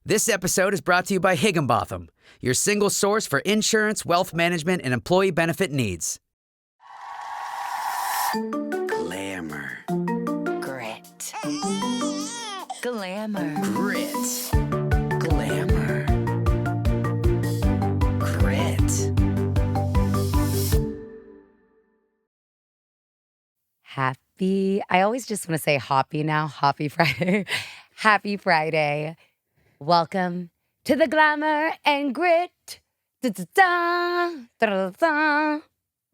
This episode is brought to you by Higginbotham, your single source for insurance, wealth management, and employee benefit needs. Glamour. Grit. Glamour. Grit. Glamour. Grit. I always just want to say hoppy now. Happy Friday. Happy Friday. Welcome to the Glamour and Grit. Da-da-da, da-da-da-da.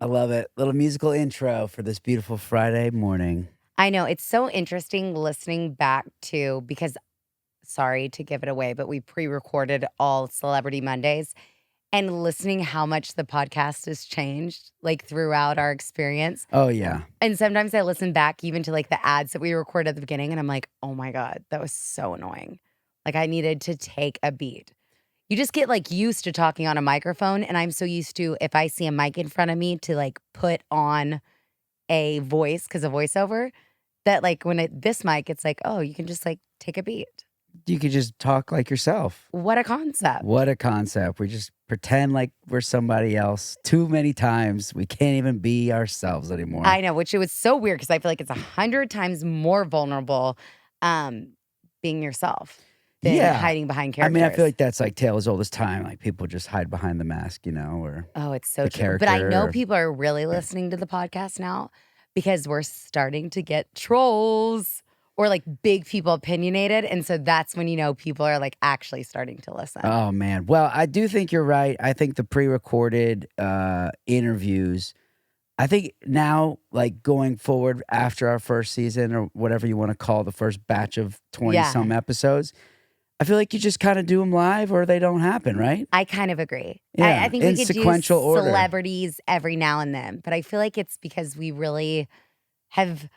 I love it. Little musical intro for this beautiful Friday morning. I know, it's so interesting listening back to, because, sorry to give it away, but we pre-recorded all Celebrity Mondays, and listening how much the podcast has changed, like, throughout our experience. Oh, yeah. And sometimes I listen back even to, like, the ads that we recorded at the beginning, and I'm like, oh my God, that was so annoying. Like, I needed to take a beat. You just get, like, used to talking on a microphone, and I'm so used to, if I see a mic in front of me, to, like, put on a voice, because of voiceover, that, like, when this mic, it's like, oh, you can just, like, take a beat. You could just talk like yourself. What a concept. What a concept. We just pretend like we're somebody else too many times. We can't even be ourselves anymore. I know, which it was so weird, because I feel like it's 100 times more vulnerable being yourself than hiding behind characters. I mean, I feel like that's like tale as old as time. Like people just hide behind the mask, you know, or oh, it's so true. character. But I know people are really listening to the podcast now because we're starting to get trolls or like big people opinionated. And so that's when, you know, people are like actually starting to listen. Oh, man. Well, I do think you're right. I think the pre-recorded interviews, I think now, like going forward after our first season or whatever you want to call the first batch of 20-some episodes, I feel like you just kind of do them live or they don't happen, right? I kind of agree. Yeah, I think in we could do sequential order. celebrities every now and then. But I feel like it's because we really have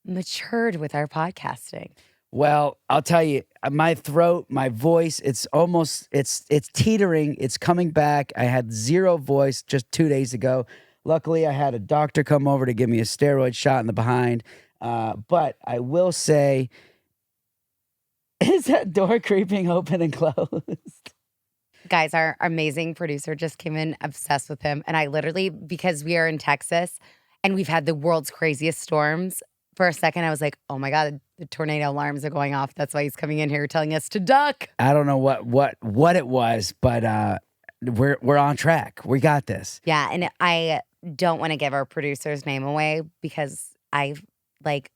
matured with our podcasting. Well, I'll tell you, my throat, my voice, it's teetering. It's coming back. I had zero voice just 2 days ago. Luckily, I had a doctor come over to give me a steroid shot in the behind. But I will say, is that door creeping open and closed? Guys, our amazing producer just came in, obsessed with him. And I literally, because we are in Texas and we've had the world's craziest storms, for a second I was like, oh my God, the tornado alarms are going off. That's why he's coming in here telling us to duck. I don't know what it was, but we're on track. We got this. Yeah, and I don't want to give our producer's name away because I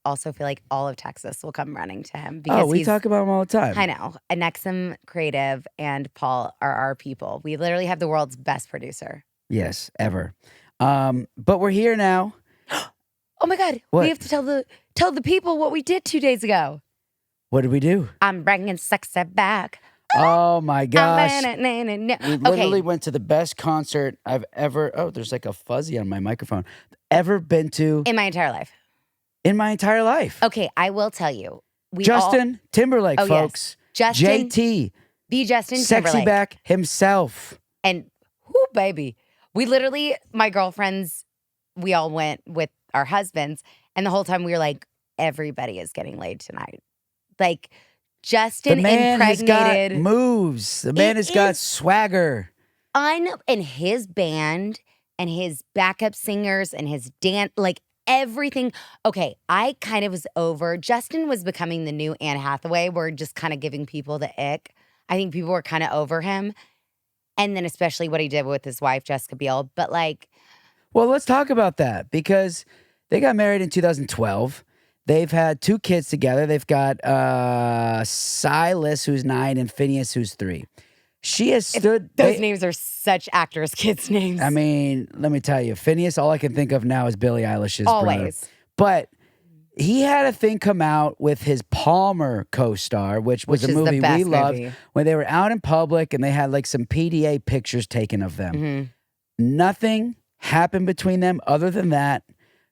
also feel like all of Texas will come running to him. Because we talk about him all the time. I know. Anexum Creative and Paul are our people. We literally have the world's best producer. Yes, ever. But we're here now. Oh my God. What? We have to tell the people what we did 2 days ago. What did we do? I'm bringing sexy back. Oh my gosh. We Okay. literally went to the best concert I've ever, there's like a fuzzy on my microphone, ever been to In my entire life. in my entire life. Okay, I will tell you. Justin Timberlake, Oh, yes. folks. Justin, JT. the Justin Sexy Timberlake. back himself. And whoo, baby. We literally, my girlfriends, we all went with our husbands, and the whole time we were like, everybody is getting laid tonight. Like, Justin The man has impregnated. got moves. The man It has got is swagger. And his band and his backup singers and his dance, like everything. Okay, I kind of was over. Justin was becoming the new Anne Hathaway. We're just kind of giving people the ick. I think people were kind of over him. And then especially what he did with his wife, Jessica Biel. But like, Well, let's talk about that because they got married in 2012. They've had 2 kids together. They've got Silas, who's 9, and Phineas, who's 3. She has stood. those names are such actors' kids' names. I mean, let me tell you, Phineas, all I can think of now is Billie Eilish's brother. Always. But he had a thing come out with his Palmer co-star, which was a is the movie best we loved, movie. when they were out in public and they had like some PDA pictures taken of them. Mm-hmm. Nothing happened between them other than that.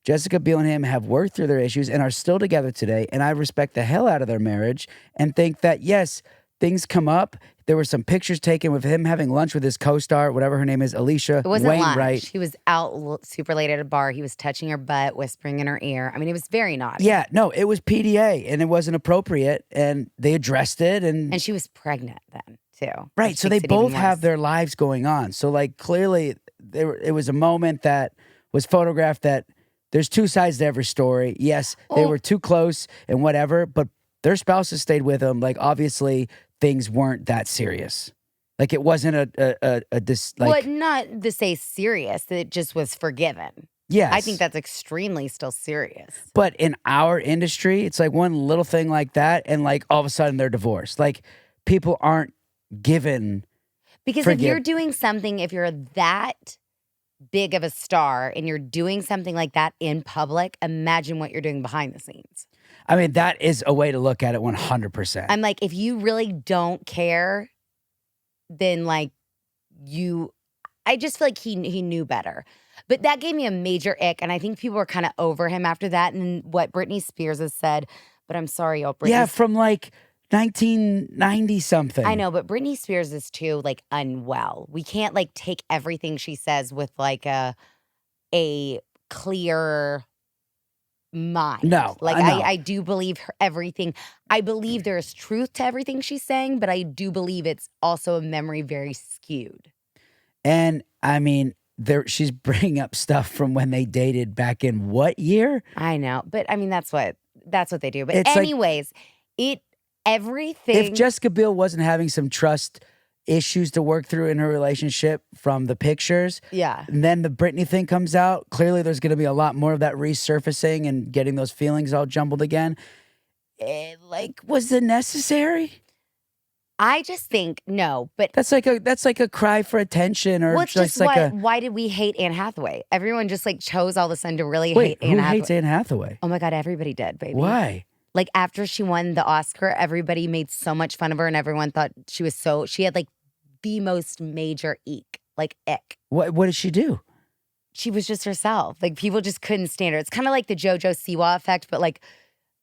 Jessica Biel and him have worked through their issues and are still together today. And I respect the hell out of their marriage and think that, yes, things come up, There were some pictures taken with him having lunch with his co-star, whatever her name is, Alicia It wasn't Wainwright. lunch. He was out super late at a bar. He was touching her butt, whispering in her ear. I mean, it was very naughty. Yeah, no, it was PDA and it wasn't appropriate, and they addressed it. And she was pregnant then, too. Right, which so they makes it even both have worse. their lives going on. So, like, clearly, it was a moment that was photographed that there's two sides to every story. Yes, they Oh. were too close and whatever, but their spouses stayed with them. Like, obviously, things weren't that serious. Like, it wasn't Well, not to say serious. It just was forgiven. yes. I think that's extremely still serious. But in our industry, it's like one little thing like that, and like all of a sudden they're divorced. Like, people aren't given. Because if you're doing something, if you're that big of a star and you're doing something like that in public, imagine what you're doing behind the scenes. I mean, that is a way to look at it 100%. I'm like, if you really don't care, then like I just feel like he knew better. But that gave me a major ick, and I think people were kind of over him after that. And what Britney Spears has said, but I'm sorry, y'all. Yeah, from like 1990 something. I know, but Britney Spears is too like unwell. We can't like take everything she says with like a clear mind. No, like I know. I do believe everything. I believe there's truth to everything she's saying, but I do believe it's also a memory very skewed. And I mean, she's bringing up stuff from when they dated back in what year? I know, but I mean that's what they do. But It's like- anyways, everything. If Jessica Biel wasn't having some trust issues to work through in her relationship from the pictures, yeah. and then the Britney thing comes out, clearly there's going to be a lot more of that resurfacing and getting those feelings all jumbled again. Was it necessary? I just think no, but That's like a cry for attention, or well, it's just just like why did we hate Anne Hathaway? Everyone just like chose all of a sudden to really wait, hate Anne who Hathaway. hates Anne Hathaway? Oh my God, everybody did, baby. Why? Like after she won the Oscar, everybody made so much fun of her and everyone thought she had like the most major ick. What did she do? She was just herself. Like people just couldn't stand her. It's kind of like the JoJo Siwa effect, but like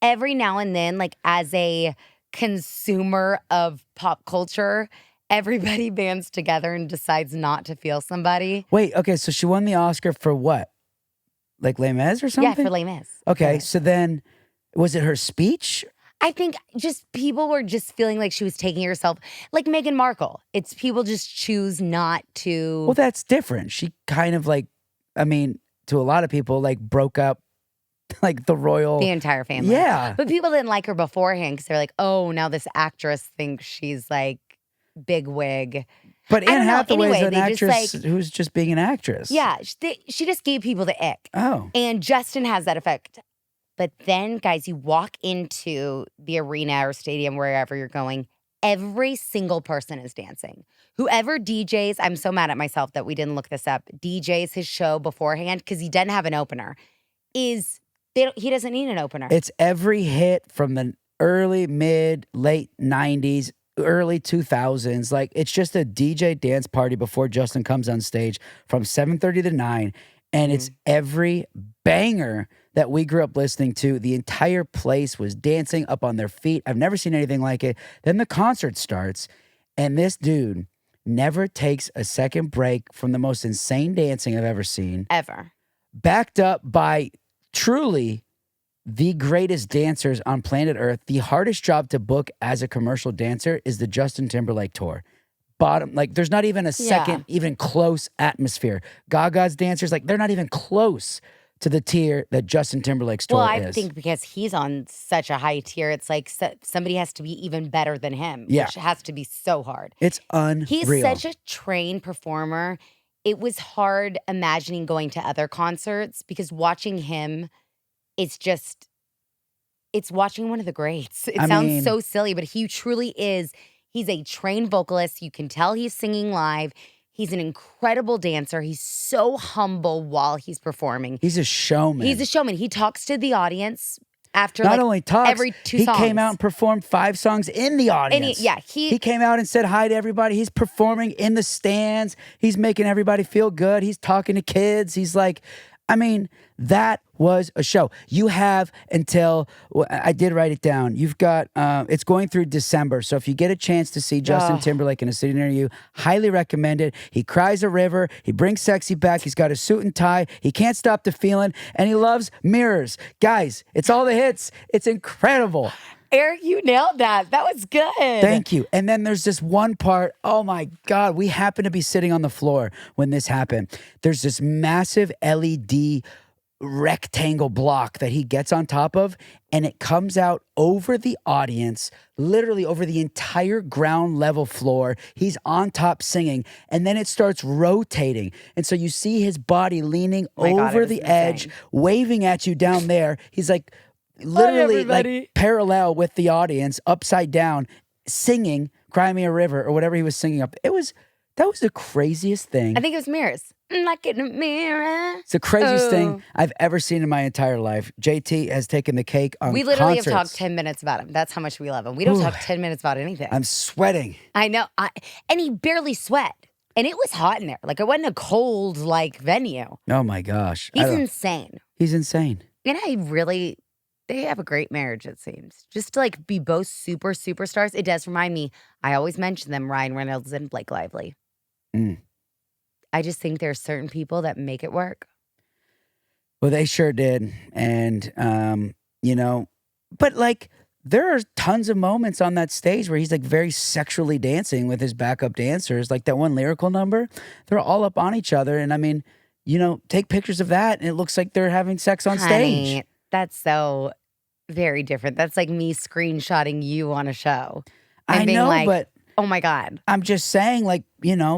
every now and then, like as a consumer of pop culture, everybody bands together and decides not to feel somebody. Wait, okay, so she won the Oscar for what? Like Les Mis or something? Yeah, for Les Mis. Okay, Yeah. so then was it her speech? I think just people were just feeling like she was taking herself, like Meghan Markle. It's people just choose not to. Well, that's different. She kind of like, I mean, to a lot of people, like broke up like the royal. the entire family. Yeah. But people didn't like her beforehand because they're like, oh, now this actress thinks she's like big wig. But I Anne don't know. Hathaway's Anyway, an they just, actress like- who's just being an actress. Yeah, she just gave people the ick. Oh. And Justin has that effect. But then, guys, you walk into the arena or stadium, wherever you're going, every single person is dancing. Whoever DJs, I'm so mad at myself that we didn't look this up, DJs his show beforehand because he doesn't have an opener, he doesn't need an opener. It's every hit from the early, mid, late 90s, early 2000s. Like, it's just a DJ dance party before Justin comes on stage from 7:30 to 9. And it's every banger that we grew up listening to. The entire place was dancing up on their feet. I've never seen anything like it. Then the concert starts, and this dude never takes a second break from the most insane dancing I've ever seen. Ever. Backed up by truly the greatest dancers on planet Earth. The hardest job to book as a commercial dancer is the Justin Timberlake tour. There's not even a second, even close atmosphere. Gaga's dancers, like, they're not even close to the tier that Justin Timberlake's tour Well, is. I think because he's on such a high tier, it's like somebody has to be even better than him, Yeah. which has to be so hard. It's unreal. He's such a trained performer. It was hard imagining going to other concerts because watching him, it's watching one of the greats. It sounds so silly, but he truly is. He's a trained vocalist. You can tell he's singing live. He's an incredible dancer. He's so humble while he's performing. He's a showman. He's a showman. He talks to the audience after Not only talks, every two he songs. came out and performed 5 songs in the audience. He came out and said hi to everybody. He's performing in the stands. He's making everybody feel good. He's talking to kids. He's like, I mean, that was a show. You have until, I did write it down. You've got, it's going through December. So if you get a chance to see Justin Timberlake in a city near you, highly recommend it. He cries a river. He brings sexy back. He's got a suit and tie. He can't stop the feeling. And he loves mirrors. Guys, it's all the hits. It's incredible. Eric, you nailed that. That was good. Thank you. And then there's this one part. Oh my God. We happened to be sitting on the floor when this happened. There's this massive LED rectangle block that he gets on top of, and it comes out over the audience, literally over the entire ground level floor. He's on top singing, and then it starts rotating. And so you see his body leaning over the edge, waving at you down there. He's like, literally like parallel with the audience, upside down, singing Cry Me a River or whatever he was singing up. That was the craziest thing. I think it was mirrors. Like in a mirror. It's the craziest thing I've ever seen in my entire life. JT has taken the cake on We literally concerts. have talked 10 minutes about him. That's how much we love him. We don't talk 10 minutes about anything. I'm sweating. I know. And he barely sweat. And it was hot in there. Like, it wasn't a cold, like, venue. Oh my gosh. He's insane. He's insane. And they have a great marriage, it seems. Just to, like, be both superstars. It does remind me, I always mention them, Ryan Reynolds and Blake Lively. I just think there's certain people that make it work. Well, they sure did. And, but like, there are tons of moments on that stage where he's like very sexually dancing with his backup dancers. Like that one lyrical number, they're all up on each other. And I mean, take pictures of that and it looks like they're having sex on stage. That's so very different. That's like me screenshotting you on a show. I know, like, but oh my God. I'm just saying, like,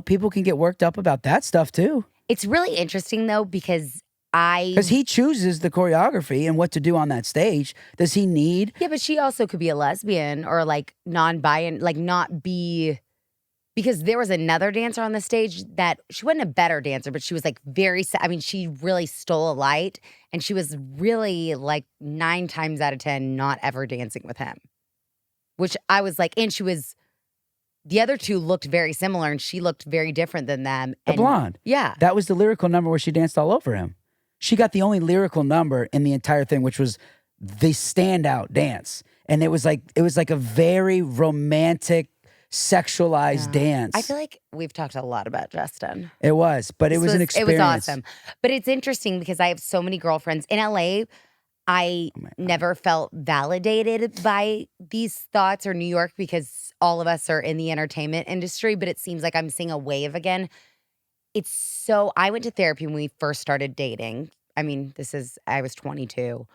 people can get worked up about that stuff too. It's really interesting though, because he chooses the choreography and what to do on that stage. Does he need? Yeah, but she also could be a lesbian or like non-bi, like not be, because there was another dancer on the stage that she wasn't a better dancer, but she was like she really stole a light, and she was really like 9 times out of 10 not ever dancing with him. Which I was like, and the other two looked very similar, and she looked very different than them. The blonde. Yeah. That was the lyrical number where she danced all over him. She got the only lyrical number in the entire thing, which was the standout dance. And it was like a very romantic, sexualized dance. I feel like we've talked a lot about Justin. It was, but it was an experience. It was awesome. But it's interesting because I have so many girlfriends in LA. I never felt validated by these thoughts, or New York, because all of us are in the entertainment industry, but it seems like I'm seeing a wave again. I went to therapy when we first started dating. I mean, I was 22.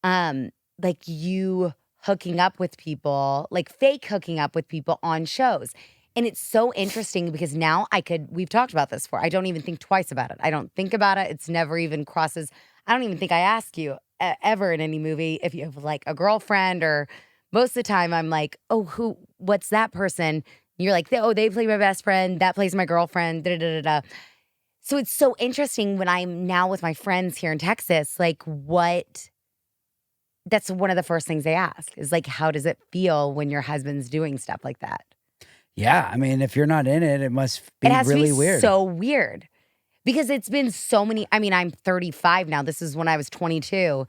Like you hooking up with people, like fake hooking up with people on shows. And it's so interesting because now we've talked about this before. I don't even think twice about it. I don't think about it. It's never even crosses. I don't even think I ask you ever in any movie if you have like a girlfriend, or most of the time I'm like, oh, what's that person? And you're like, they play my best friend. That plays my girlfriend. Da, da, da, da. So it's so interesting when I'm now with my friends here in Texas, like that's one of the first things they ask is like, how does it feel when your husband's doing stuff like that? Yeah. I mean, if you're not in it, it must be really weird. So weird. Because it's been so many, I'm 35 now. This is when I was 22.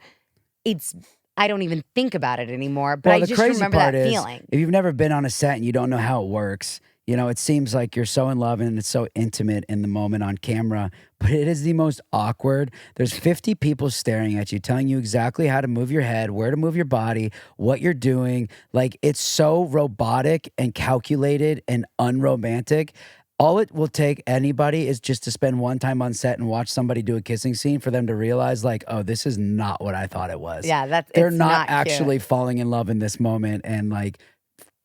I don't even think about it anymore, but I just remember that feeling. If you've never been on a set and you don't know how it works, it seems like you're so in love and it's so intimate in the moment on camera, but it is the most awkward. There's 50 people staring at you, telling you exactly how to move your head, where to move your body, what you're doing. Like, it's so robotic and calculated and unromantic. All it will take anybody is just to spend one time on set and watch somebody do a kissing scene for them to realize, like, oh, this is not what I thought it was. Yeah, they're not actually falling in love in this moment and like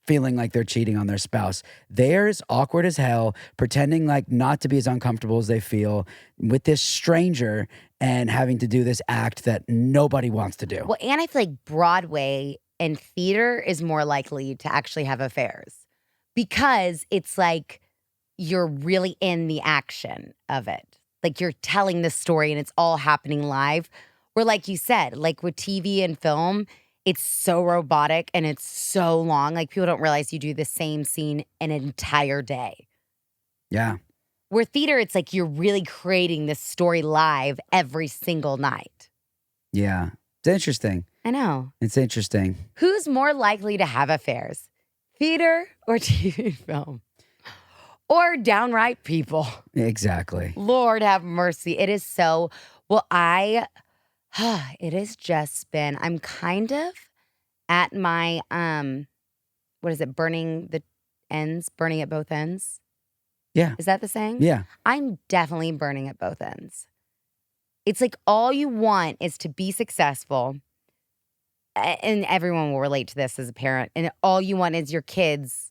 feeling like they're cheating on their spouse. They're as awkward as hell, pretending like not to be as uncomfortable as they feel with this stranger and having to do this act that nobody wants to do. Well, and I feel like Broadway and theater is more likely to actually have affairs because it's like you're really in the action of it. Like you're telling the story and it's all happening live. Or like you said, like with TV and film, it's so robotic and it's so long. Like people don't realize you do the same scene an entire day. Yeah. Where theater, it's like you're really creating this story live every single night. Yeah. It's interesting. I know. It's interesting. Who's more likely to have affairs? Theater or TV film? Or downright people? Exactly. Lord have mercy. It is so, well, it has just been, I'm kind of at my, what is it, burning at both ends? Yeah. Is that the saying? Yeah. I'm definitely burning at both ends. It's like all you want is to be successful, and everyone will relate to this as a parent, and all you want is your kids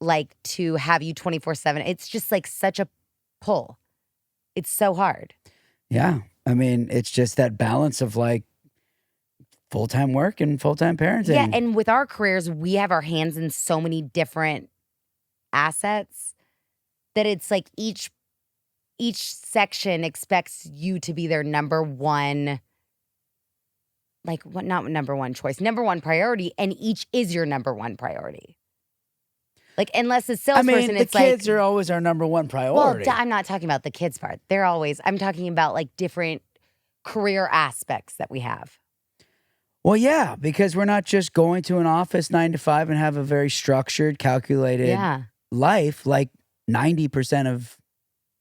like to have you 24/7. It's just like such a pull. It's so hard. Yeah. I mean, it's just that balance of like full-time work and full-time parenting. Yeah, and with our careers, we have our hands in so many different assets that it's like each section expects you to be their number one, like what, not number one choice, number one priority, and each is your number one priority. Like, unless it's salesperson, the it's like kids are always our number one priority. Well, I'm not talking about the kids part. I'm talking about like different career aspects that we have. Well, yeah, because we're not just going to an office 9 to 5 and have a very structured, calculated life like 90% of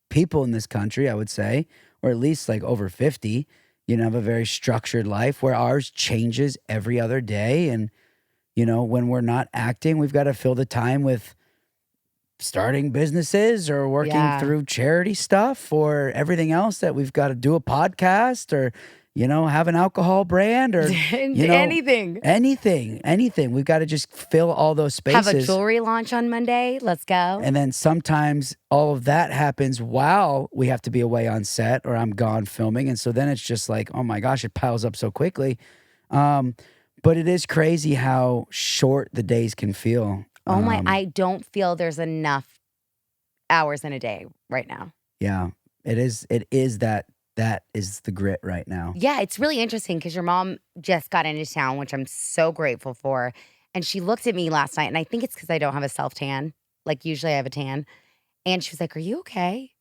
people in this country, I would say, or at least like over 50, have a very structured life where ours changes every other day. And, when we're not acting, we've got to fill the time with starting businesses or working through charity stuff or everything else that we've got to do a podcast or, have an alcohol brand or, anything. We've got to just fill all those spaces. Have a jewelry launch on Monday. Let's go. And then sometimes all of that happens while we have to be away on set or I'm gone filming. And so then it's just like, oh my gosh, it piles up so quickly. But it is crazy how short the days can feel. Oh my, I don't feel there's enough hours in a day right now. Yeah, it is that is the grit right now. Yeah, it's really interesting because your mom just got into town, which I'm so grateful for. And she looked at me last night, and I think it's because I don't have a self-tan. Like usually I have a tan. And she was like, "Are you okay?"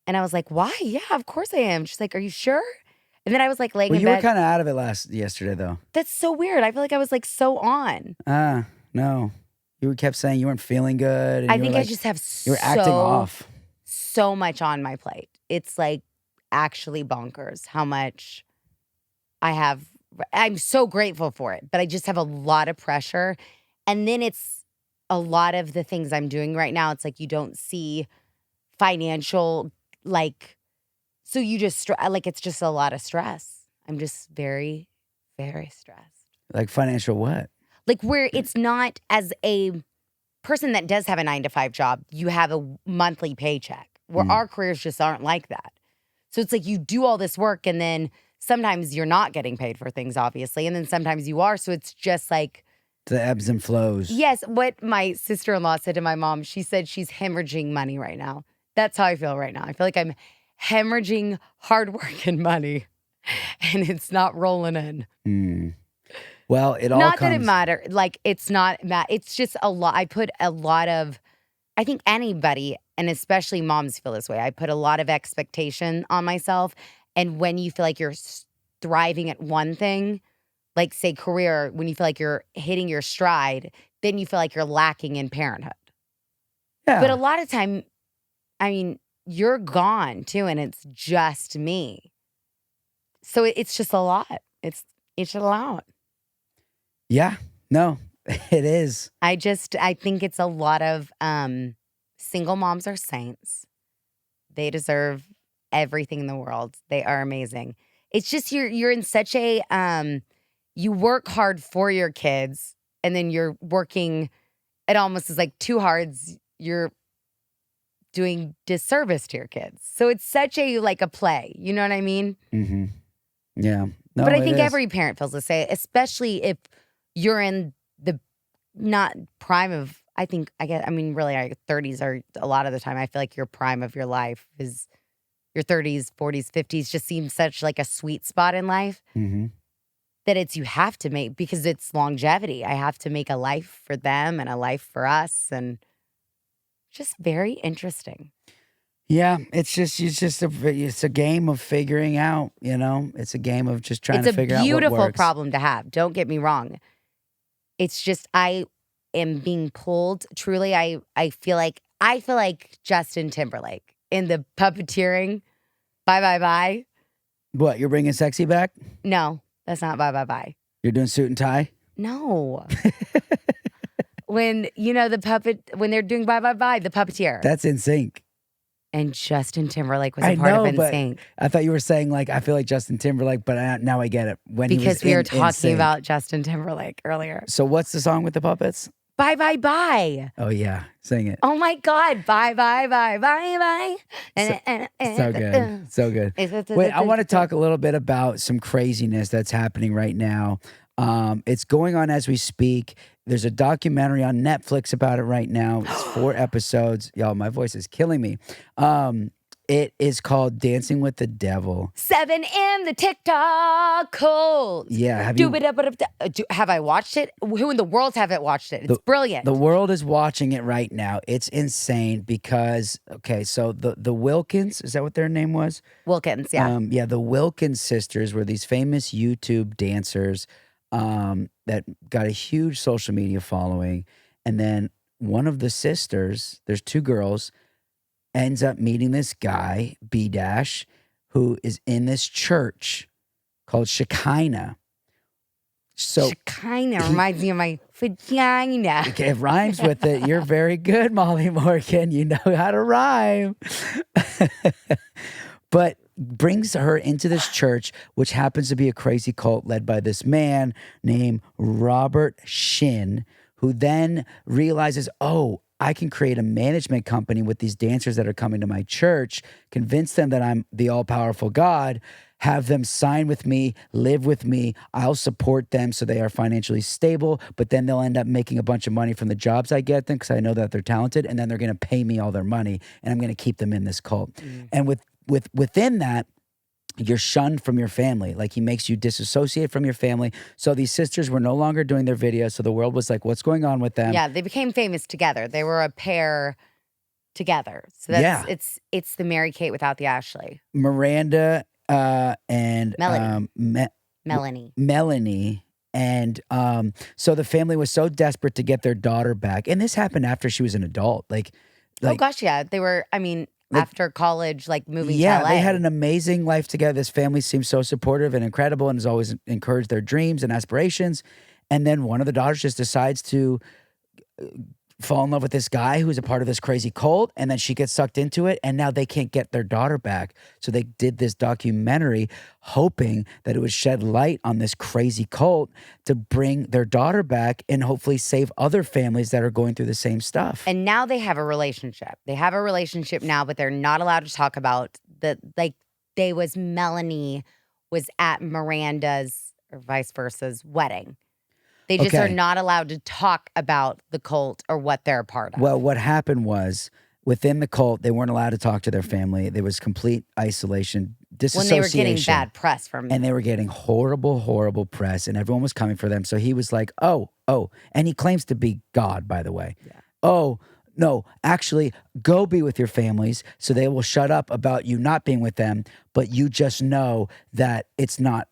And I was like, "Why? Yeah, of course I am." She's like, "Are you sure?" And then I was like laying in you bed. were kind of out of it yesterday though. That's so weird. I feel like I was like so on. No. You kept saying you weren't feeling good. And I think I just have you were acting off. So much on my plate. It's like actually bonkers how much I have. I'm so grateful for it, but I just have a lot of pressure. And then it's a lot of the things I'm doing right now. It's like you don't see financial, like, so you just, like, it's just a lot of stress. I'm just very, very stressed. Like financial what? Like where it's not, as a person that does have a 9 to 5 job, you have a monthly paycheck, where our careers just aren't like that. So it's like you do all this work and then sometimes you're not getting paid for things, obviously. And then sometimes you are. So it's just like the ebbs and flows. Yes. What my sister-in-law said to my mom, she said she's hemorrhaging money right now. That's how I feel right now. I feel like I'm hemorrhaging hard work and money and it's not rolling in. Well, it all not comes... that it matters. Like, it's not, it's just a lot. I put a lot of, I think anybody, and especially moms feel this way. I put a lot of expectation on myself. And when you feel like you're thriving at one thing, like say career, when you feel like you're hitting your stride, then you feel like you're lacking in parenthood. Yeah. But a lot of time, I mean, you're gone too, and it's just me. So it's just a lot. It's a lot. Yeah, no, it is. I think it's a lot of single moms are saints. They deserve everything in the world. They are amazing. It's just you're in such a you work hard for your kids, and then you're working. It almost is like too hard. You're doing disservice to your kids. So it's such a like a play. You know what I mean? Mm-hmm. Yeah. No, but I think every parent feels the same, especially if you're in the not prime of, really our 30s are a lot of the time. I feel like your prime of your life is your 30s, 40s, 50s just seems such like a sweet spot in life that you have to make, because it's longevity. I have to make a life for them and a life for us, and just very interesting. Yeah, it's a game of figuring out, you know? It's a game of just trying to figure out what works. It's a beautiful problem to have. Don't get me wrong. It's just I am being pulled. Truly, I feel like Justin Timberlake in the puppeteering. Bye bye bye. What, you're bringing sexy back? No, that's not bye bye bye. You're doing suit and tie? No. When when they're doing bye bye bye, the puppeteer. That's in sync. And Justin Timberlake was a I part know, of but NSYNC. I thought you were saying like I feel like Justin Timberlake, but now I get it. When Because he was we were in talking NSYNC. about Justin Timberlake earlier. So what's the song with the puppets? Bye bye bye. Oh yeah, sing it. Oh my God. Bye bye bye bye bye. So good, so good. Wait, I want to talk a little bit about some craziness that's happening right now. It's going on as we speak. There's a documentary on Netflix about it right now. It's 4 episodes. Y'all, my voice is killing me. It is called Dancing with the Devil. 7 in the TikTok code. Yeah, Have I watched it? Who in the world haven't watched it? It's brilliant. The world is watching it right now. It's insane because, okay, so the Wilkins, is that what their name was? Wilkins, yeah. Yeah, the Wilkins sisters were these famous YouTube dancers that got a huge social media following. And then one of the sisters, there's 2 girls, ends up meeting this guy, B-Dash, who is in this church called Shekinah. So Shekinah reminds me of my vagina. Okay, it rhymes with it. You're very good, Molly Morgan. You know how to rhyme. But brings her into this church, which happens to be a crazy cult led by this man named Robert Shin, who then realizes, oh, I can create a management company with these dancers that are coming to my church, convince them that I'm the all-powerful God, have them sign with me, live with me. I'll support them so they are financially stable, but then they'll end up making a bunch of money from the jobs I get them because I know that they're talented, and then they're going to pay me all their money, and I'm going to keep them in this cult. And within that, you're shunned from your family. Like, he makes you disassociate from your family. So these sisters were no longer doing their videos. So the world was like, what's going on with them? Yeah, they became famous together. They were a pair together. So that's it's the Mary-Kate without the Ashley. Miranda and Melanie. Melanie. And so the family was so desperate to get their daughter back. And this happened after she was an adult. Oh gosh, yeah. They were, after college, moving to LA. Yeah, they had an amazing life together. This family seems so supportive and incredible and has always encouraged their dreams and aspirations. And then one of the daughters just decides to fall in love with this guy who's a part of this crazy cult, and then she gets sucked into it, and now they can't get their daughter back. So they did this documentary hoping that it would shed light on this crazy cult to bring their daughter back and hopefully save other families that are going through the same stuff. And now they have a relationship. They have a relationship now, but they're not allowed to talk about Melanie was at Miranda's or vice versa's wedding. They just are not allowed to talk about the cult or what they're a part of. Well, what happened was within the cult, they weren't allowed to talk to their family. There was complete isolation, disassociation. When they were getting bad press from and they were getting horrible, horrible press, and everyone was coming for them. So he was like, oh, and he claims to be God, by the way. Yeah. Oh, no, actually, go be with your families so they will shut up about you not being with them, but you just know that it's not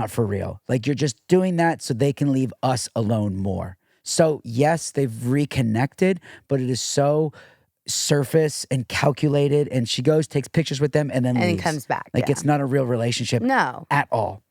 for real. Like, you're just doing that so they can leave us alone more. So yes, they've reconnected, but it is so surface and calculated, and she goes, takes pictures with them, and then leaves. Comes back. Like, it's not a real relationship at all.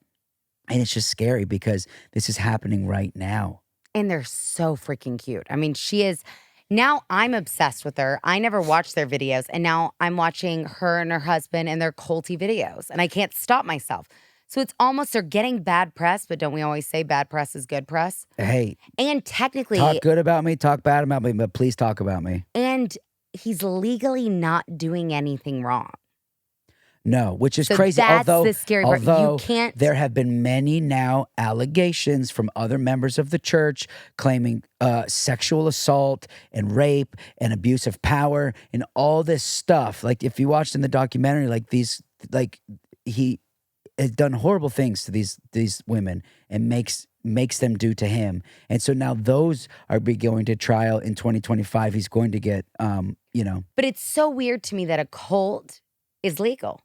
And it's just scary because this is happening right now. And they're so freaking cute. I mean, she is... Now I'm obsessed with her. I never watched their videos, and now I'm watching her and her husband and their culty videos, and I can't stop myself. So it's almost they're getting bad press, but don't we always say bad press is good press? Hey. And technically... Talk good about me, talk bad about me, but please talk about me. And he's legally not doing anything wrong. No, which is crazy. That's the scary part. You can't... There have been many now allegations from other members of the church claiming sexual assault and rape and abuse of power and all this stuff. Like, if you watched in the documentary, he has done horrible things to these women and makes makes them do to him. And so now those are going to trial in 2025. He's going to get, But it's so weird to me that a cult is legal.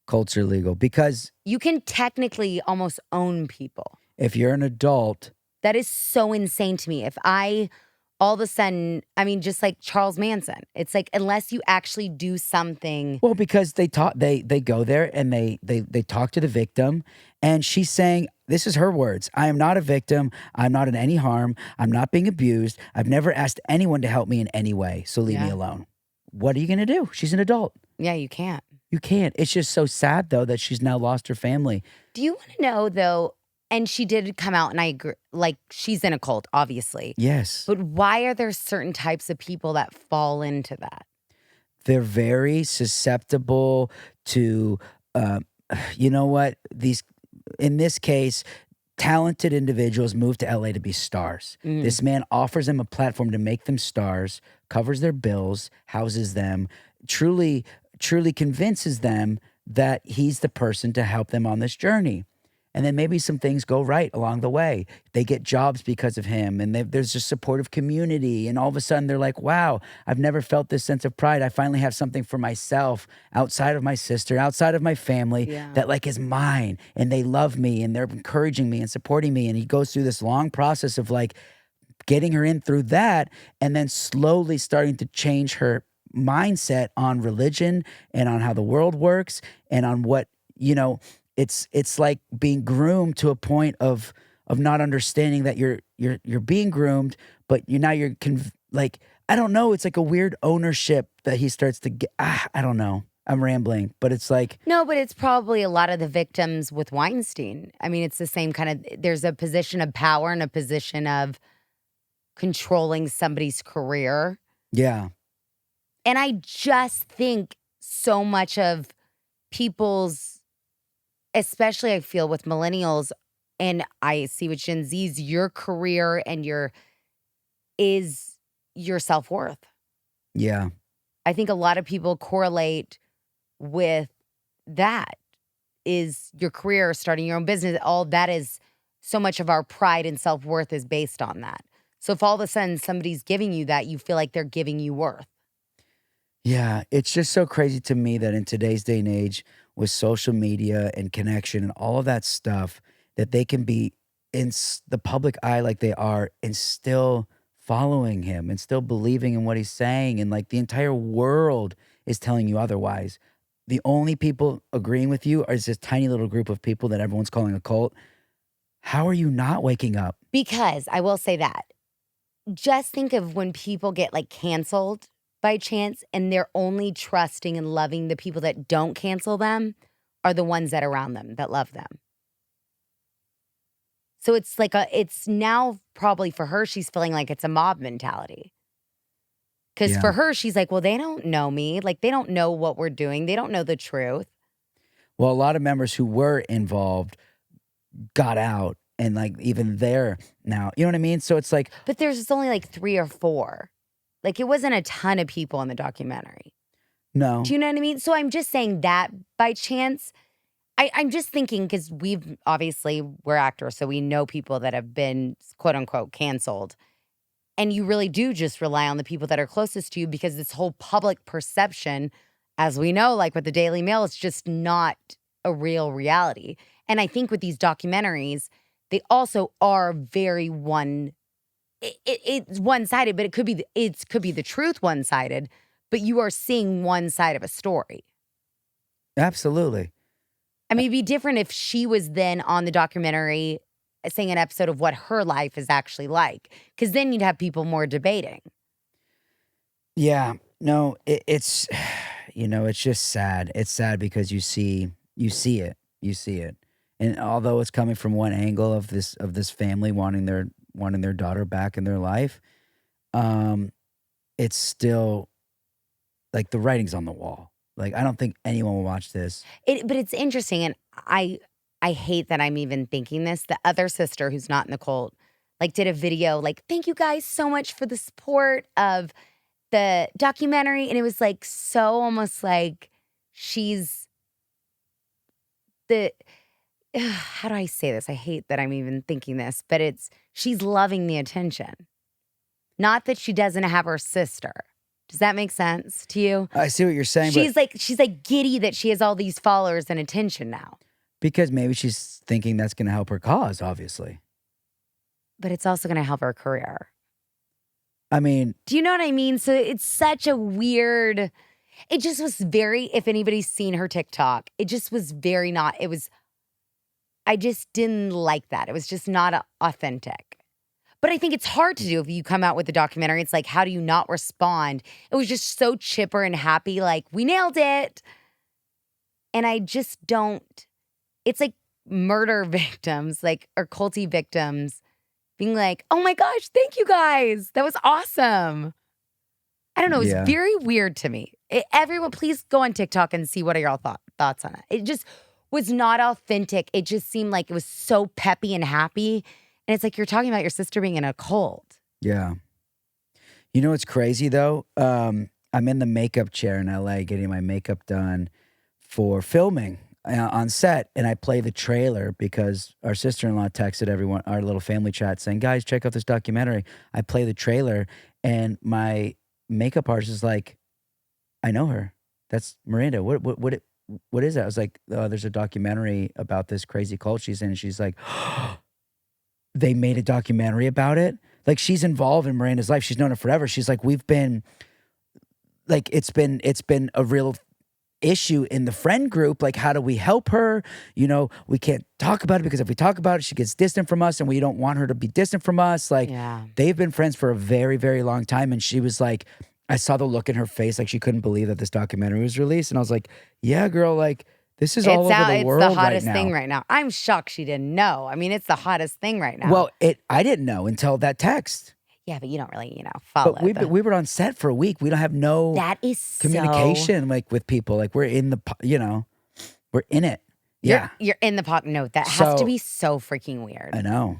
cults are legal because You can technically almost own people. if you're an adult, That is so insane to me. If I all of a sudden, I mean, just like Charles Manson, it's like unless you actually do something. well, because they go there and they talk to the victim, and she's saying, this is her words: I am not a victim. I'm not in any harm. I'm not being abused. I've never asked anyone to help me in any way. So leave me Yeah. alone. What are you gonna do? She's an adult. Yeah, you can't. You can't. It's just so sad though that she's now lost her family. Do you want to know though? And she did come out, and I agree. Like she's in a cult, obviously. Yes. But why are there certain types of people that fall into that? They're very susceptible to, you know what? In this case, talented individuals move to LA to be stars. Mm. This man offers them a platform to make them stars, covers their bills, houses them, truly convinces them that he's the person to help them on this journey. And then maybe some things go right along the way. They get jobs because of him, and there's a supportive community. And all of a sudden, they're like, wow, I've never felt this sense of pride. I finally have something for myself outside of my sister, outside of my family, Yeah. that like is mine. And they love me, and they're encouraging me and supporting me. And he goes through this long process of like getting her in through that, and then slowly starting to change her mindset on religion and on how the world works and on what, it's like being groomed to a point of not understanding that you're being groomed, but like, I don't know. It's like a weird ownership that he starts to get. I don't know. I'm rambling, but it's like, No, but it's probably a lot of the victims with Weinstein. I mean, it's the same kind of, there's a position of power and a position of controlling somebody's career. yeah, And I just think so much of people's, especially I feel with millennials, and I see with Gen Z's, your career and is your self-worth. yeah, I think a lot of people correlate with that, is your career, starting your own business. All that is, so much of our pride and self-worth is based on that. So if all of a sudden somebody's giving you that, you feel like they're giving you worth. yeah. It's just so crazy to me that in today's day and age, with social media and connection and all of that stuff, that they can be in the public eye like they are and still following him and still believing in what he's saying. And like the entire world is telling you otherwise. The only people agreeing with you is this tiny little group of people that everyone's calling a cult. How are you not waking up? Because I will say that, just think of when people get like canceled by chance and they're only trusting and loving the people that don't cancel them are the ones that are around them that love them. So it's like it's now probably for her, she's feeling like it's a mob mentality. Because Yeah. for her, she's like, well, they don't know me. Like, they don't know what we're doing. They don't know the truth. Well, a lot of members who were involved got out, and like even they're now, you know what I mean? So it's like, But there's just only like 3 or 4. Like, it wasn't a ton of people in the documentary. no. Do you know what I mean? So I'm just saying that by chance, I'm just thinking, because we're actors, so we know people that have been quote unquote canceled. And you really do just rely on the people that are closest to you, because this whole public perception, as we know, like with the Daily Mail, it's just not a real reality. And I think with these documentaries, they also are very it's one-sided, but it could be the truth one-sided, but you are seeing one side of a story. Absolutely. I mean, it'd be different if she was then on the documentary saying an episode of what her life is actually like, because then you'd have people more debating. Yeah. No, it's, it's just sad. It's sad because you see it. And although it's coming from one angle of this family wanting their daughter back in their life, it's still like the writing's on the wall. Like, I don't think anyone will watch this. But it's interesting, and I hate that I'm even thinking this. The other sister who's not in the cult, like, did a video like, thank you guys so much for the support of the documentary. And it was like so almost like she's how do I say this? I hate that I'm even thinking this, but she's loving the attention. Not that she doesn't have her sister. Does that make sense to you? I see what you're saying. She's like giddy that she has all these followers and attention now. Because maybe she's thinking that's going to help her cause, obviously. But it's also going to help her career. I mean, do you know what I mean? So it's such a weird, it just was very, if anybody's seen her TikTok, it just was very not, I just didn't like that. It was just not authentic. But I think it's hard to do if you come out with a documentary. It's like, how do you not respond? It was just so chipper and happy, like, we nailed it. And I just don't, it's like murder victims, like, or culty victims being like, oh my gosh, thank you guys. That was awesome. I don't know. It was very weird to me. Everyone, please go on TikTok and see what are y'all thoughts on it. It just was not authentic. It just seemed like it was so peppy and happy. And it's like you're talking about your sister being in a cult. Yeah. You know what's crazy, though? I'm in the makeup chair in LA getting my makeup done for filming on set. And I play the trailer because our sister-in-law texted everyone, our little family chat, saying, guys, check out this documentary. I play the trailer and my makeup artist is like, I know her. That's Miranda. What is that? I was like, oh, there's a documentary about this crazy cult she's in. And she's like, they made a documentary about it. Like, she's involved in Miranda's life. She's known her forever. She's like, we've been, like, it's been a real issue in the friend group. Like, how do we help her? You know, we can't talk about it because if we talk about it, she gets distant from us and we don't want her to be distant from us. Like, they've been friends for a very, very long time. And she was like, I saw the look in her face, like she couldn't believe that this documentary was released. And I was like, yeah, girl, like, this is all over the world right now. It's the hottest thing right now. I'm shocked she didn't know. I mean, it's the hottest thing right now. Well, I didn't know until that text. Yeah, but you don't really, follow. But we were on set for a week. We don't have no that is communication like with people. Like, we're in the, we're in it. Yeah. You're in the pot. No, that has to be so freaking weird. I know.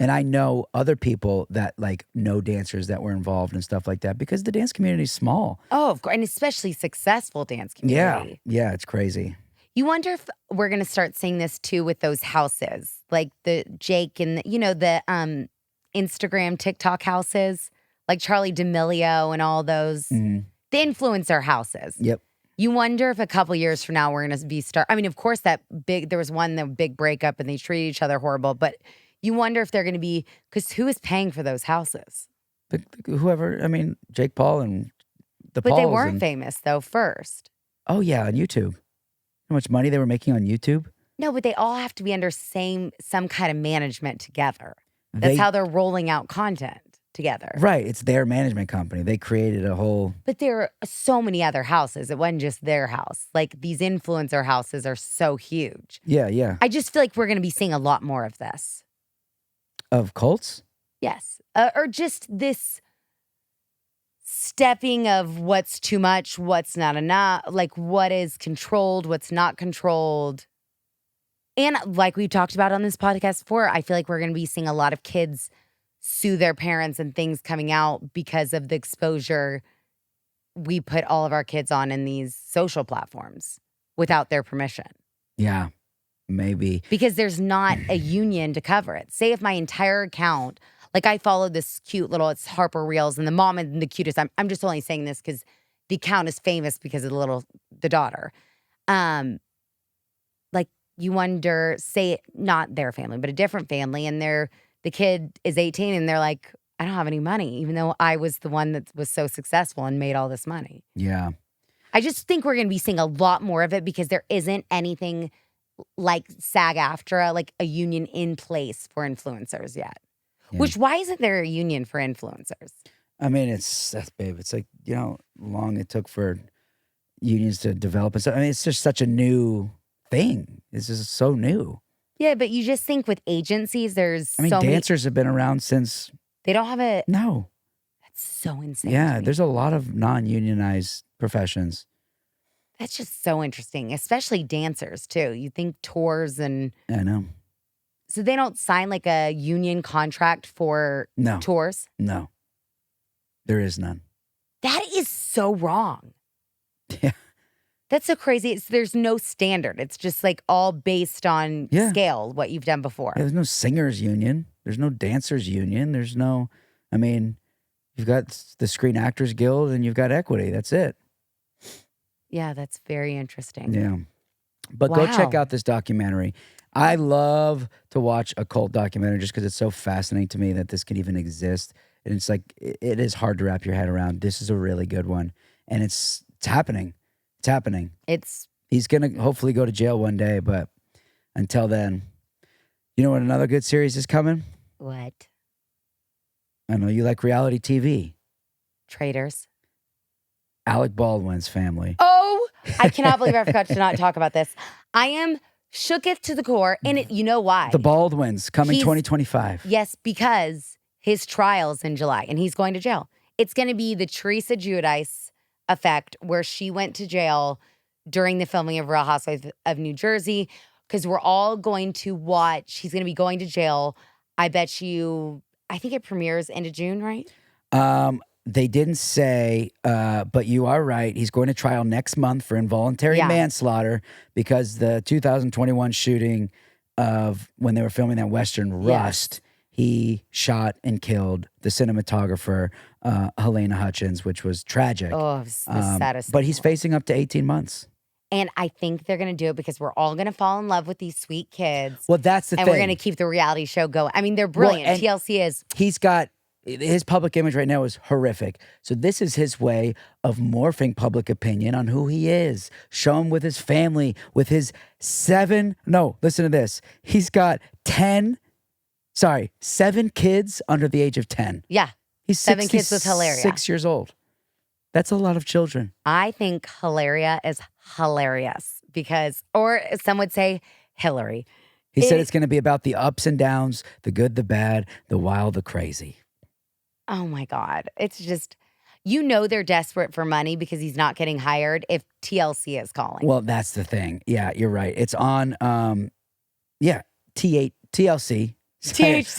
And I know other people that like know dancers that were involved and stuff like that because the dance community is small. Oh, of course. And especially successful dance community. Yeah, it's crazy. You wonder if we're going to start seeing this too with those houses, like the Jake and the Instagram, TikTok houses, like Charlie D'Amelio and all those, the influencer houses. Yep. You wonder if a couple years from now we're going to be I mean, of course, there was the big breakup and they treated each other horrible, but you wonder if they're going to be, because who is paying for those houses? Whoever, I mean, Jake Paul and the Pauls. But they weren't and, famous though first. Oh yeah, on YouTube. How much money they were making on YouTube? No, but they all have to be under some kind of management together. That's how they're rolling out content together. Right. It's their management company. They created a whole. But there are so many other houses. It wasn't just their house. Like, these influencer houses are so huge. Yeah. I just feel like we're going to be seeing a lot more of this. Of cults? Yes. Or just this stepping of what's too much, what's not enough, like what is controlled, what's not controlled. And like we talked about on this podcast before, I feel like we're going to be seeing a lot of kids sue their parents and things coming out because of the exposure we put all of our kids on in these social platforms without their permission. Yeah, maybe. Because there's not a union to cover it. Say if my entire account, like I followed this cute little, it's Harper Reels and the mom and the cutest. I'm just only saying this because the account is famous because of the daughter. Like, you wonder, say not their family, but a different family, and the kid is 18 and they're like, I don't have any money, even though I was the one that was so successful and made all this money. Yeah. I just think we're going to be seeing a lot more of it because there isn't anything like SAG-AFTRA, like a union in place for influencers yet. Yeah. Which, why isn't there a union for influencers? I mean, it's like, long it took for unions to develop. I mean, it's just such a new thing. It's just so new. Yeah, but you just think with agencies, dancers have been around since. They don't have a. No. That's so insane. Yeah, there's a lot of non-unionized professions. That's just so interesting, especially dancers too. You think tours and. I know. So they don't sign like a union contract for tours? No. There is none. That is so wrong. Yeah. That's so crazy. There's no standard. It's just like all based on Yeah. scale, what you've done before. Yeah, there's no singers union. There's no dancers union. There's no, I mean, you've got the Screen Actors Guild and you've got equity. That's it. Yeah, that's very interesting. Yeah. But go check Wow. out this documentary. I love to watch a cult documentary just because it's so fascinating to me that this can even exist. And it's like, it is hard to wrap your head around. This is a really good one. And it's happening. It's happening. He's going to hopefully go to jail one day. But until then, you know what another good series is coming? What? I know you like reality TV. Traitors. Alec Baldwin's family. Oh, I cannot believe I forgot to not talk about this. I am shooketh to the core. And you know why? The Baldwins coming He's- 2025. Yes, because his trial's in July and he's going to jail. It's going to be the Teresa Giudice effect where she went to jail during the filming of Real Housewives of New Jersey because we're all going to watch. He's going to be going to jail. I bet you, I think it premieres end of June, right? They didn't say, but you are right. He's going to trial next month for involuntary Yeah. manslaughter because the 2021 shooting of when they were filming that Western Rust, he shot and killed the cinematographer, Helena Hutchins, which was tragic. Oh, it was the saddest. But he's facing up to 18 months. And I think they're going to do it because we're all going to fall in love with these sweet kids. Well, that's the and thing. we're going to keep the reality show going. I mean, they're brilliant. and- TLC is. He's got his public image right now is horrific. So this is his way of morphing public opinion on who he is. Show him with his family, with his listen to this. He's got 7 kids under the age of 10. Yeah. He's 7 kids with Hilaria. 6 years old. That's a lot of children. I think Hilaria is hilarious because, or some would say Hillary. He said it's going to be about the ups and downs, the good, the bad, the wild, the crazy. Oh my God. It's just, they're desperate for money because he's not getting hired if TLC is calling. Well, that's the thing. Yeah, you're right. It's on, TLC. THC.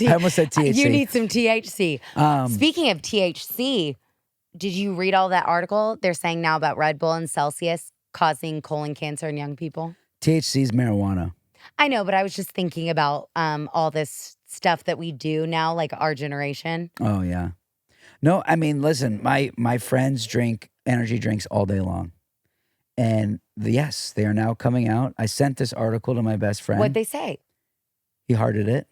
I almost said THC. You need some THC. Speaking of THC, did you read all that article? They're saying now about Red Bull and Celsius causing colon cancer in young people. THC is marijuana. I know, but I was just thinking about all this stuff that we do now, like our generation. Oh, yeah. No, I mean, listen, my friends drink energy drinks all day long. And yes, they are now coming out. I sent this article to my best friend. What'd they say? He hearted it.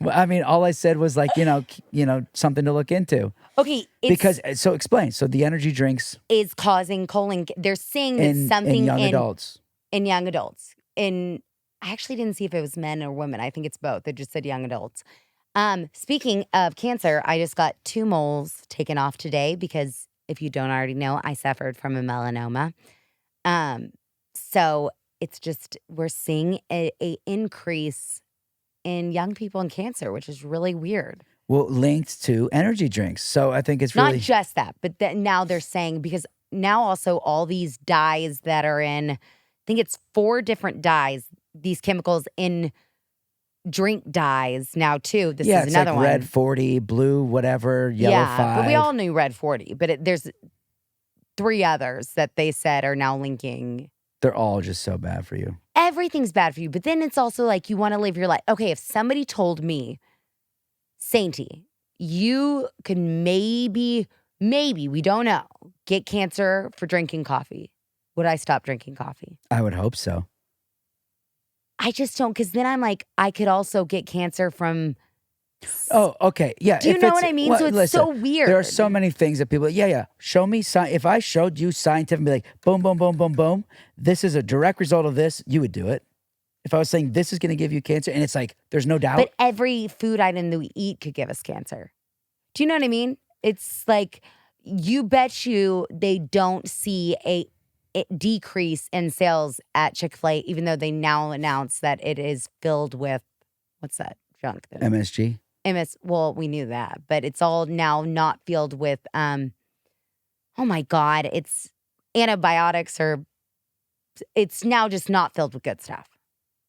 Well, I mean, all I said was like, something to look into. Okay. So explain. So the energy drinks is causing colon. They're saying that in something young adults. In young adults. I actually didn't see if it was men or women. I think it's both. They just said young adults. Speaking of cancer, I just got 2 moles taken off today because if you don't already know, I suffered from a melanoma. So it's just, we're seeing a increase in young people in cancer, which is really weird. Well, linked to energy drinks. So I think it's Not really just that, but now they're saying, because now also all these dyes that are in, I think it's 4 different dyes, these chemicals in drink dyes now too. This is another like one. red 40, blue, whatever, yellow 5. But we all knew red 40, but there's 3 others that they said are now linking. They're all just so bad for you. Everything's bad for you. But then it's also like you want to live your life. Okay, if somebody told me, Sainty, you could maybe, we don't know, get cancer for drinking coffee, would I stop drinking coffee? I would hope so. I just don't, because then I'm like, I could also get cancer from. Oh, okay. Yeah. Do you know what I mean? Well, so it's listen, so weird. There are so many things that people, show me, if I showed you scientific, be like, boom, boom, boom, boom, boom, this is a direct result of this, you would do it. If I was saying this is going to give you cancer, and it's like, there's no doubt. But every food item that we eat could give us cancer. Do you know what I mean? It's like, you bet you they don't see a decrease in sales at Chick-fil-A, even though they now announce that it is filled with, what's that junk? MSG? Well, we knew that, but it's all now not filled with, oh my God, it's antibiotics, or it's now just not filled with good stuff.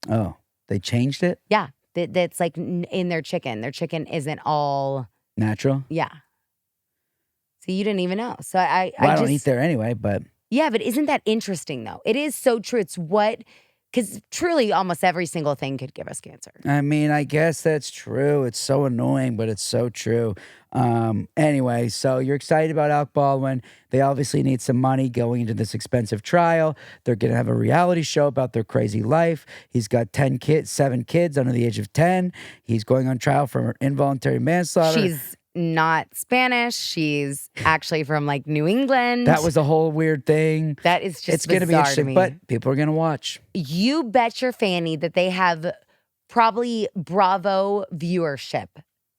Oh, they changed it? Yeah, that's like in their chicken. Their chicken isn't all natural? Yeah. See, you didn't even know. So Well, I I just don't eat there anyway, but yeah, but isn't that interesting though? It is so true. It's what because truly almost every single thing could give us cancer. I mean, I guess that's true. It's so annoying, but it's so true. Anyway, so you're excited about Alec Baldwin. They obviously need some money going into this expensive trial. They're going to have a reality show about their crazy life. He's got 7 kids under the age of 10. He's going on trial for involuntary manslaughter. She's not Spanish. She's actually from like New England. That was a whole weird thing. That is just It's going to be bizarre interesting, me. but people are going to watch. You bet your fanny that they have probably Bravo viewership.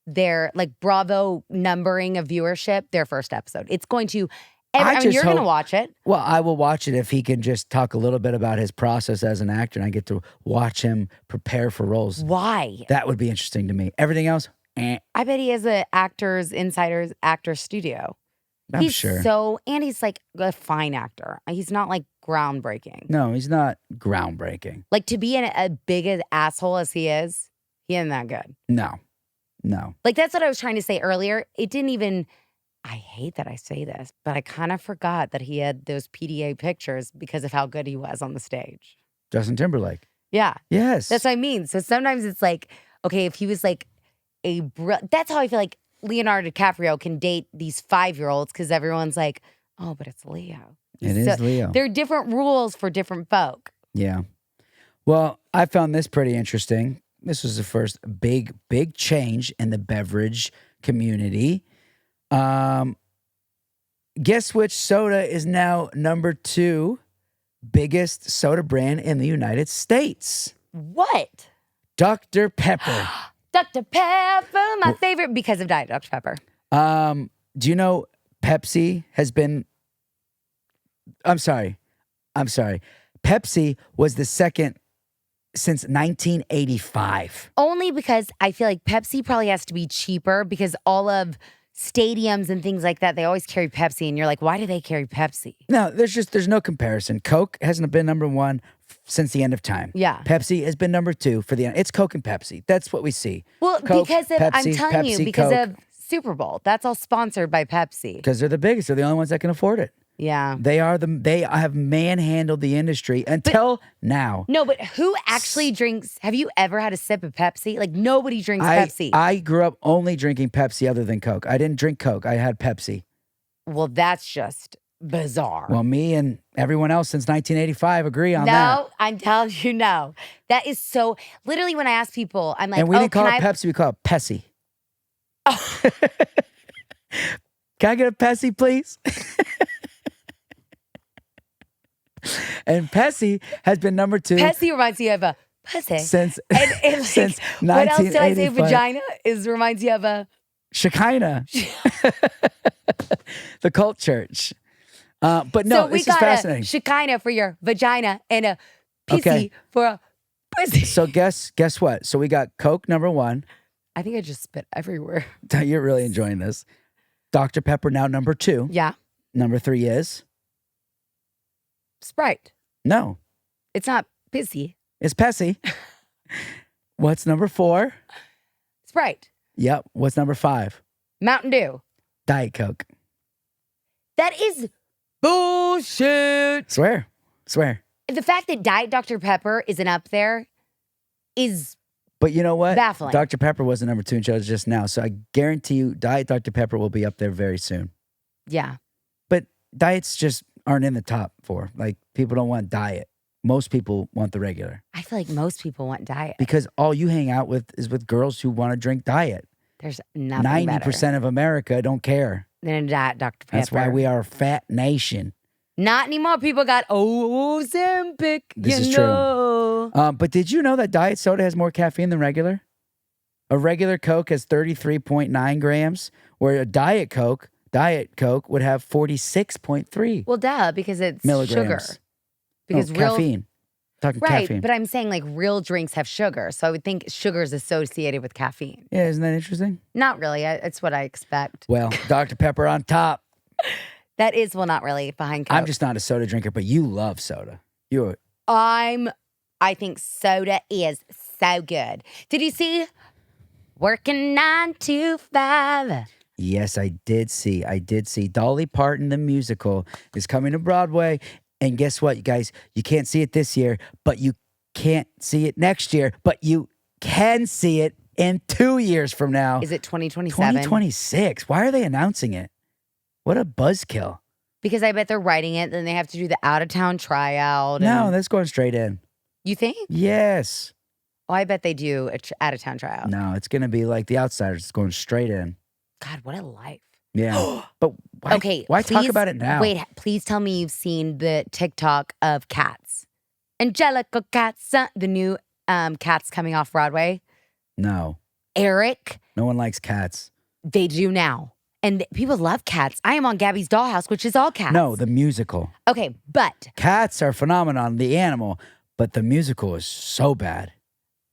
Their like Bravo numbering of viewership, their first episode. It's going to, I mean, just you're going to hope- watch it. Well, I will watch it if he can just talk a little bit about his process as an actor and I get to watch him prepare for roles. Why? That would be interesting to me. Everything else, I bet he has a actor studio. I'm He's sure. and he's like a fine actor. He's not like groundbreaking. No, he's not groundbreaking. Like to be a big as asshole as he isn't that good. No. Like that's what I was trying to say earlier. It didn't even, I hate that I say this, but I kind of forgot that he had those PDA pictures because of how good he was on the stage. Justin Timberlake. Yeah. Yes. That's what I mean. So sometimes it's like, okay, if he was like that's how I feel like Leonardo DiCaprio can date these 5-year-olds because everyone's like, oh, but it's Leo. It is Leo. There are different rules for different folk. Yeah. Well, I found this pretty interesting. This was the first big change in the beverage community. Guess which soda is now number 2 biggest soda brand in the United States? What? Dr. Pepper. Dr. Pepper, my favorite because of Diet Dr. Pepper. Do you know Pepsi has been... I'm sorry. Pepsi was the second since 1985. Only because I feel like Pepsi probably has to be cheaper because all of stadiums and things like that, they always carry Pepsi. And you're like, why do they carry Pepsi? No, there's no comparison. Coke hasn't been number 1 since the end of time. Yeah. Pepsi has been number 2 for the end. It's Coke and Pepsi. That's what we see. Well, Coke, because of, I'm Pepsi, telling you, Pepsi, because Coke. of Super Bowl. That's all sponsored by Pepsi. Because they're the biggest. They're the only ones that can afford it. Yeah. They have manhandled the industry until now. No, but who actually drinks? Have you ever had a sip of Pepsi? Like nobody drinks Pepsi. I grew up only drinking Pepsi other than Coke. I didn't drink Coke. I had Pepsi. Well, that's just bizarre. Well, me and everyone else since 1985 agree on that. No, I'm telling you, no. That is so. Literally, when I ask people, I'm like, And we didn't call can it I? Pepsi. We call it Pessy. Can I get a Pessy, please? And Pessy has been number 2 Pepsi reminds you of a pussy. since And like, since what else did I say? 1985. Vagina reminds you of a. Shekinah, the cult church. But no, So we this is got fascinating. a Shekinah for your vagina and a pissy Okay. for a pussy. So guess what? So we got Coke number 1. I think I just spit everywhere. You're really enjoying this. Dr. Pepper now number 2. Yeah. Number 3 is Sprite. no, It's not pissy. it's Pessy. What's number 4? Sprite. Yep. What's number 5? Mountain Dew. Diet Coke. That is bullshit. Swear. The fact that Diet Dr. Pepper isn't up there is But you know what? baffling. Dr. Pepper wasn't number 2 and chose just now. So I guarantee you Diet Dr. Pepper will be up there very soon. Yeah. But diets just aren't in the top 4. Like people don't want diet. Most people want the regular. I feel like most people want diet. Because all you hang out with is with girls who want to drink diet. There's nothing 90% of America don't care. than a Diet Dr. Pepper. That's why we are a fat nation. Not anymore. People got Ozempic. This you is true. know. But did you know that diet soda has more caffeine than regular? A regular Coke has 33.9 grams, where a Diet Coke would have 46.3 Well, duh, because it's milligrams. sugar. Because Oh, real caffeine. Talking right, caffeine. but I'm saying like real drinks have sugar, so I would think sugar is associated with caffeine. Yeah, isn't that interesting? Not really. It's what I expect. Well, Dr. Pepper on top. That is, well, not really behind Coke. I'm just not a soda drinker, but you love soda. I think soda is so good. Did you see Working 9 to 5? Yes, I did see. Dolly Parton, the musical, is coming to Broadway. And guess what, you guys? You can't see it this year, but you can't see it next year, but you can see it in 2 years from now. Is it 2027? 2026. Why are they announcing it? What a buzzkill. Because I bet they're writing it, then they have to do the out-of-town tryout. No, that's going straight in. You think? Yes. Oh, I bet they do a out-of-town tryout. No, it's going to be like The Outsiders. It's going straight in. God, what a life. Yeah. But why, why talk about it now? Wait, please tell me you've seen the TikTok of Cats. Angelica Cats, the new Cats coming off Broadway. No. Eric. No one likes cats. They do now. And people love Cats. I am on Gabby's Dollhouse, which is all cats. No, the musical. Okay, but. Cats are a phenomenon, the animal, but the musical is so bad.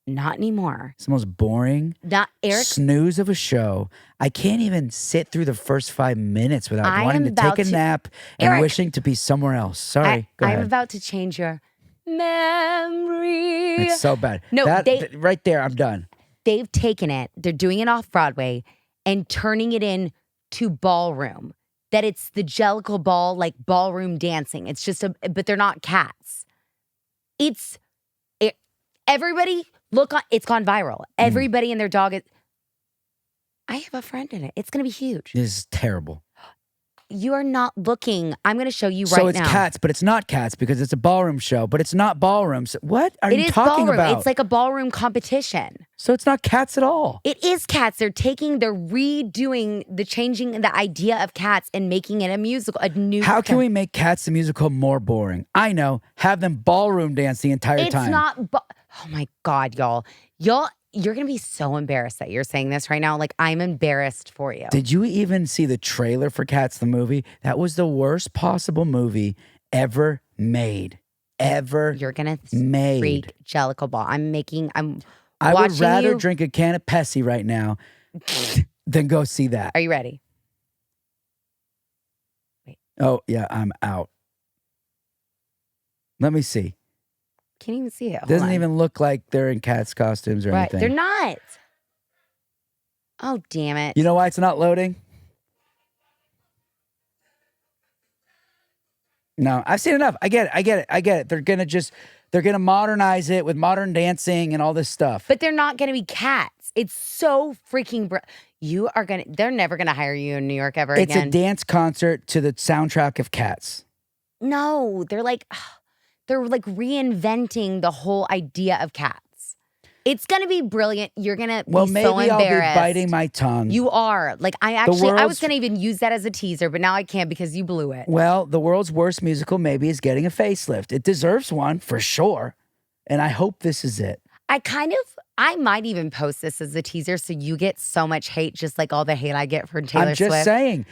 Not anymore. It's the most boring, Not Eric. snooze of a show. I can't even sit through the first 5 minutes without I wanting am to take about a to- nap and Eric. wishing to be somewhere else. Sorry, go I'm ahead. about to change your memory. It's so bad. No, right there, I'm done. They've taken it. They're doing it off Broadway and turning it into ballroom. That it's the Jellicle Ball, like ballroom dancing. It's just but they're not cats. Everybody look on. It's gone viral. Everybody and their dog is. I have a friend in it. It's going to be huge. This is terrible. You are not looking. I'm going to show you right now. So it's cats, but it's not cats because it's a ballroom show, but it's not ballroom. So what are you talking ballroom. about? It's like a ballroom competition. So it's not cats at all. It is cats. They're redoing changing the idea of Cats and making it a musical, a new. How can we make Cats the musical more boring? I know. Have them ballroom dance the entire time. It's not. Oh my God, y'all. You're going to be so embarrassed that you're saying this right now. Like, I'm embarrassed for you. Did you even see the trailer for Cats the movie? That was the worst possible movie ever made. You're going to freak Jellicle Ball. I would watching rather you. drink a can of Pepsi right now than go see that. Are you ready? Wait. Oh, yeah, I'm out. Let me see. Can't even see it. Hold Doesn't on. even look like they're in Cats costumes or Right. anything. They're not. Oh, damn it. You know why it's not loading? No, I've seen enough. I get it. They're gonna modernize it with modern dancing and all this stuff. But they're not going to be cats. It's so freaking. They're never going to hire you in New York ever It's again. a dance concert to the soundtrack of Cats. No, they're like reinventing the whole idea of Cats. It's going to be brilliant. You're going to be so maybe embarrassed. I'll be biting my tongue. You are. Like, I was going to even use that as a teaser, but now I can't because you blew it. Well, the world's worst musical maybe is getting a facelift. It deserves one for sure. And I hope this is it. I might even post this as a teaser so you get so much hate, just like all the hate I get for Taylor Swift. I'm just saying,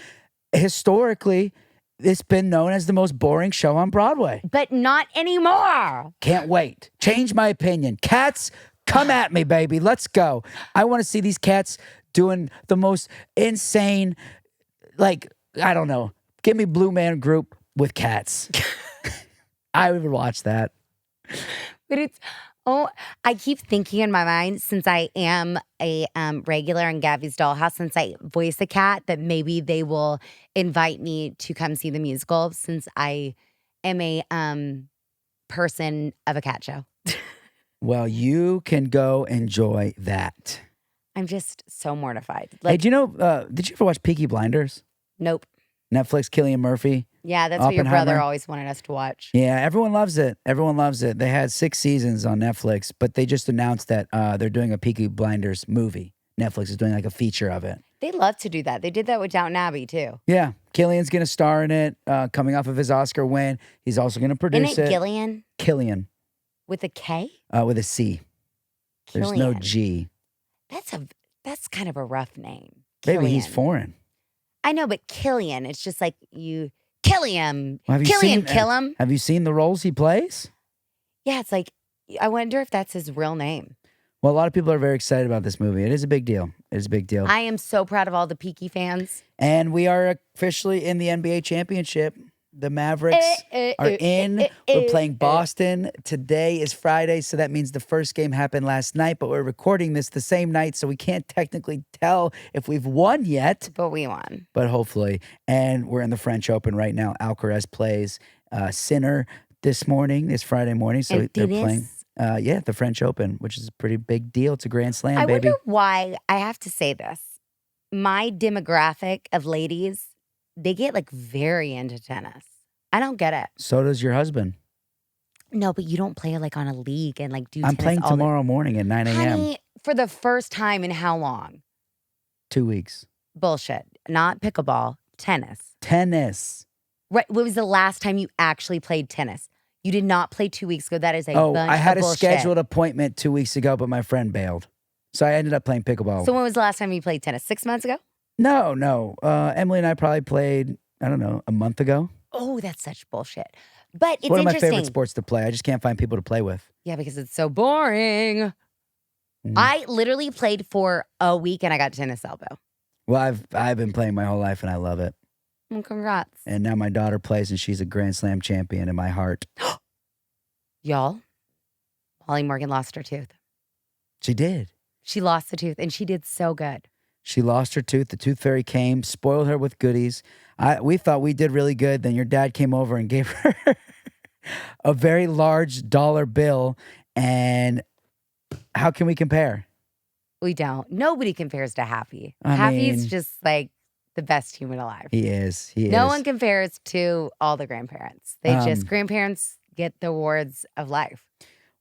historically, it's been known as the most boring show on Broadway. But not anymore. Can't wait. Change my opinion. Cats, come at me, baby. Let's go. I want to see these cats doing the most insane, like, I don't know. Give me Blue Man Group with cats. I would watch that. But I keep thinking in my mind, since I am a regular in Gabby's Dollhouse, since I voice a cat, that maybe they will invite me to come see the musical since I am a person of a cat show. Well, you can go enjoy that. I'm just so mortified. Hey, do you know, did you ever watch Peaky Blinders? Nope. Netflix, Cillian Murphy. Yeah, that's what your brother Oppenheimer. always wanted us to watch. Yeah, everyone loves it. Everyone loves it. They had 6 seasons on Netflix, but they just announced that they're doing a Peaky Blinders movie. Netflix is doing like a feature of it. They love to do that. They did that with Downton Abbey too. Yeah, Cillian's going to star in it, coming off of his Oscar win. He's also going to produce Isn't it it. Gillian Cillian, with a K? with a C. There's no Killian. G. That's kind of a rough name. Maybe he's Killian. foreign. I know, but Killian, it's just like you kill him. Well, Kill him. Have you seen the roles he plays? Yeah, it's like, I wonder if that's his real name. Well, a lot of people are very excited about this movie. It is a big deal. It is a big deal. I am so proud of all the Peaky fans. And we are officially in the NBA championship. The Mavericks are in. We're playing Boston. Today is Friday, so that means the first game happened last night, but we're recording this the same night, so we can't technically tell if we've won yet. But we won. But hopefully. And we're in the French Open right now. Alcaraz plays Sinner this Friday morning. So they're playing the French Open, which is a pretty big deal. It's a Grand Slam, I baby. wonder why, I have to say this. My demographic of ladies, they get like very into tennis. I don't get it. So does your husband. No, but you don't play like on a league and like do I'm tennis playing all tomorrow morning at 9 a.m. Honey, for the first time in how long? 2 weeks. Bullshit. Not pickleball, tennis. Tennis. Right. What was the last time you actually played tennis? You did not play 2 weeks ago. That is a bunch I had of a bullshit. scheduled appointment 2 weeks ago, but my friend bailed. So I ended up playing pickleball. So when was the last time you played tennis? 6 months ago? No. Emily and I probably played, I don't know, a month ago. Oh, that's such bullshit. But it's one of my interesting. favorite sports to play. I just can't find people to play with. Yeah, because it's so boring. I literally played for a week and I got tennis elbow. Well, I've been playing my whole life and I love it. Well, congrats. And now my daughter plays and she's a Grand Slam champion in my heart. Y'all, Molly Morgan lost her tooth. She did. She lost the tooth and she did so good. She lost her tooth. The tooth fairy came, spoiled her with goodies. We thought we did really good. Then your dad came over and gave her a very large dollar bill. And how can we compare? We don't. Nobody compares to Happy. I Happy's mean, just like the best human alive. He is. No one compares to all the grandparents. Grandparents get the awards of life.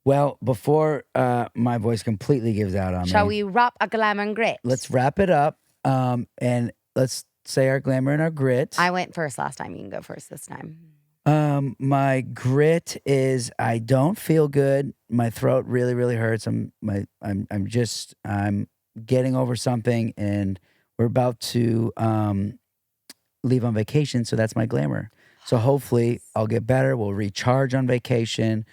Well, before my voice completely gives out on me. Shall we wrap a Glamour Grit? Let's wrap it up. And let's say our glamour and our grit. I went first last time. You can go first this time. My grit is I don't feel good. My throat really, really hurts. I'm getting over something, and we're about to leave on vacation. So that's my glamour. So hopefully I'll get better. We'll recharge on vacation.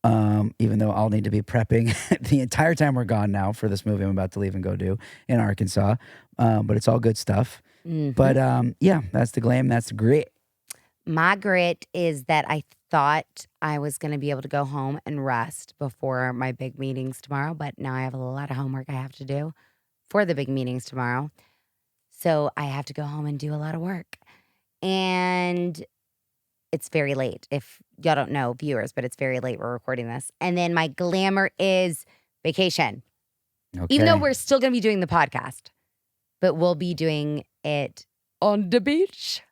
Even though I'll need to be prepping the entire time we're gone now for this movie I'm about to leave and go do in Arkansas. But it's all good stuff. Mm-hmm. But that's the glam. That's the grit. My grit is that I thought I was going to be able to go home and rest before my big meetings tomorrow. But now I have a lot of homework I have to do for the big meetings tomorrow. So I have to go home and do a lot of work. And it's very late. If y'all don't know, viewers, but it's very late. We're recording this. And then my glamour is vacation. Okay. Even though we're still going to be doing the podcast, but we'll be doing it on the beach.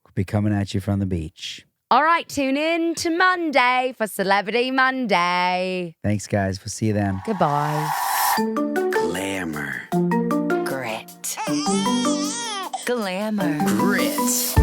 We'll be coming at you from the beach. All right, tune in to Monday for Celebrity Monday. Thanks, guys. We'll see you then. Goodbye. Glamour. Grit. Glamour. Grit.